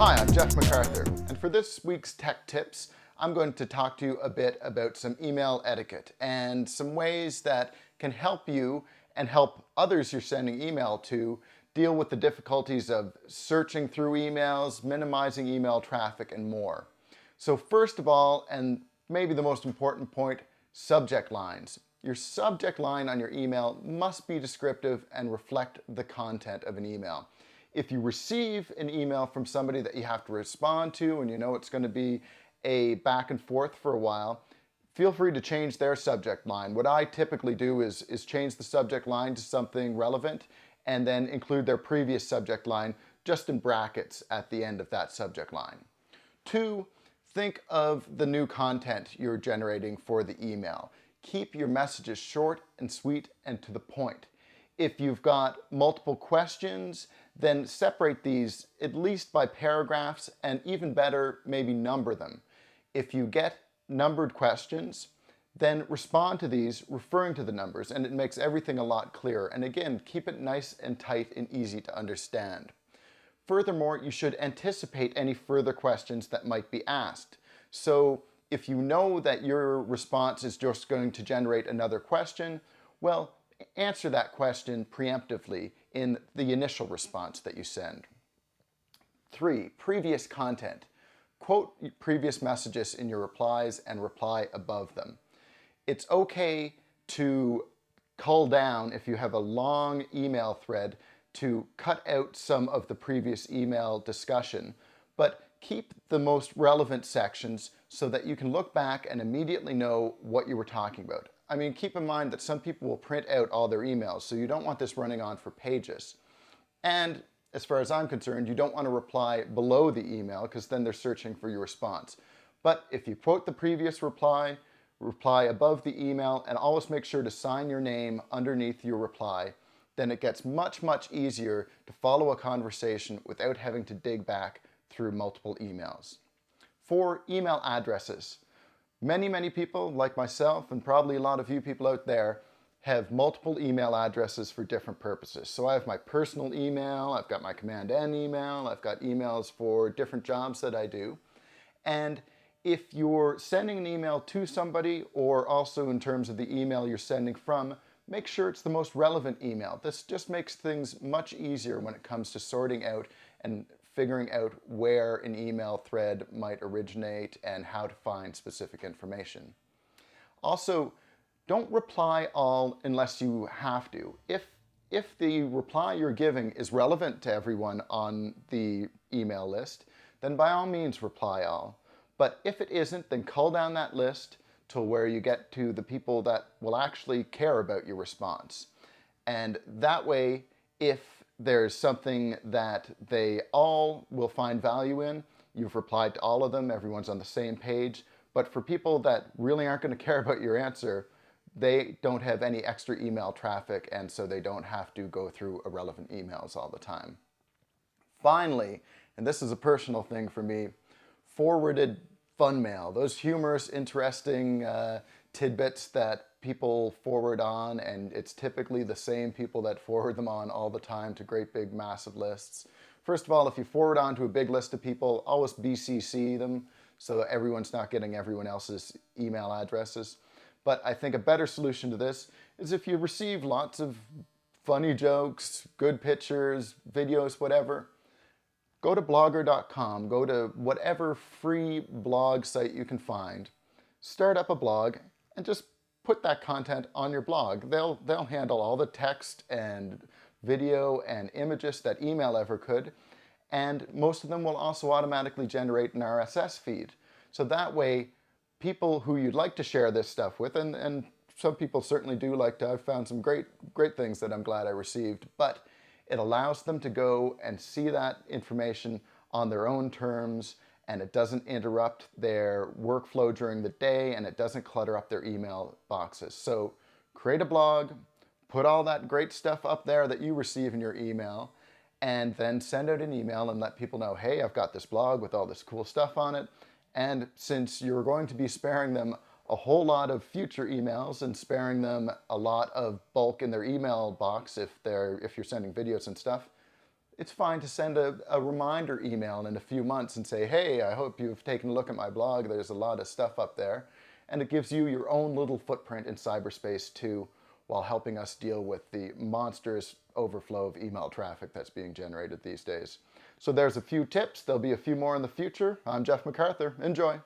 Hi, I'm Jeff MacArthur, and for this week's Tech Tips, I'm going to talk to you a bit about some email etiquette and some ways that can help you and help others you're sending email to deal with the difficulties of searching through emails, minimizing email traffic, and more. So first of all, and maybe the most important point, subject lines. Your subject line on your email must be descriptive and reflect the content of an email. If you receive an email from somebody that you have to respond to and you know it's going to be a back and forth for a while, feel free to change their subject line. What I typically do is change the subject line to something relevant and then include their previous subject line just in brackets at the end of that subject line. 2, think of the new content you're generating for the email. Keep your messages short and sweet and to the point. If you've got multiple questions, then separate these at least by paragraphs, and even better, maybe number them. If you get numbered questions, then respond to these referring to the numbers, and it makes everything a lot clearer. And again, keep it nice and tight and easy to understand. Furthermore, you should anticipate any further questions that might be asked. So if you know that your response is just going to generate another question, well, answer that question preemptively in the initial response that you send. 3, previous content. Quote previous messages in your replies and reply above them. It's okay to cull down if you have a long email thread to cut out some of the previous email discussion, but keep the most relevant sections so that you can look back and immediately know what you were talking about. I mean, keep in mind that some people will print out all their emails, so you don't want this running on for pages. And as far as I'm concerned, you don't want to reply below the email because then they're searching for your response. But if you quote the previous reply, reply above the email, and always make sure to sign your name underneath your reply, then it gets much, much easier to follow a conversation without having to dig back through multiple emails. 4, email addresses. Many people, like myself, and probably a lot of you people out there, have multiple email addresses for different purposes. So I have my personal email, I've got my commandN email, I've got emails for different jobs that I do. And if you're sending an email to somebody, or also in terms of the email you're sending from, make sure it's the most relevant email. This just makes things much easier when it comes to sorting out and figuring out where an email thread might originate and how to find specific information. Also, don't reply all unless you have to. If the reply you're giving is relevant to everyone on the email list, then by all means reply all. But if it isn't, then cull down that list to where you get to the people that will actually care about your response. And that way, if there's something that they all will find value in, you've replied to all of them, everyone's on the same page. But for people that really aren't going to care about your answer, they don't have any extra email traffic, and so they don't have to go through irrelevant emails all the time. Finally, and this is a personal thing for me, forwarded fun mail. Those humorous, interesting tidbits that people forward on, and it's typically the same people that forward them on all the time to great big massive lists. First of all, if you forward on to a big list of people, always BCC them so that everyone's not getting everyone else's email addresses. But I think a better solution to this is if you receive lots of funny jokes, good pictures, videos, whatever, go to blogger.com, go to whatever free blog site you can find, start up a blog, and just put that content on your blog. They'll handle all the text and video and images that email ever could, and most of them will also automatically generate an RSS feed. So that way, people who you'd like to share this stuff with, and some people certainly do like to, I've found some great things that I'm glad I received, but it allows them to go and see that information on their own terms, and it doesn't interrupt their workflow during the day, and it doesn't clutter up their email boxes. So create a blog, put all that great stuff up there that you receive in your email, and then send out an email and let people know, hey, I've got this blog with all this cool stuff on it. And since you're going to be sparing them a whole lot of future emails and sparing them a lot of bulk in their email box if you're sending videos and stuff, it's fine to send a reminder email in a few months and say, hey, I hope you've taken a look at my blog. There's a lot of stuff up there. And it gives you your own little footprint in cyberspace too, while helping us deal with the monstrous overflow of email traffic that's being generated these days. So there's a few tips. There'll be a few more in the future. I'm Jeff MacArthur. Enjoy.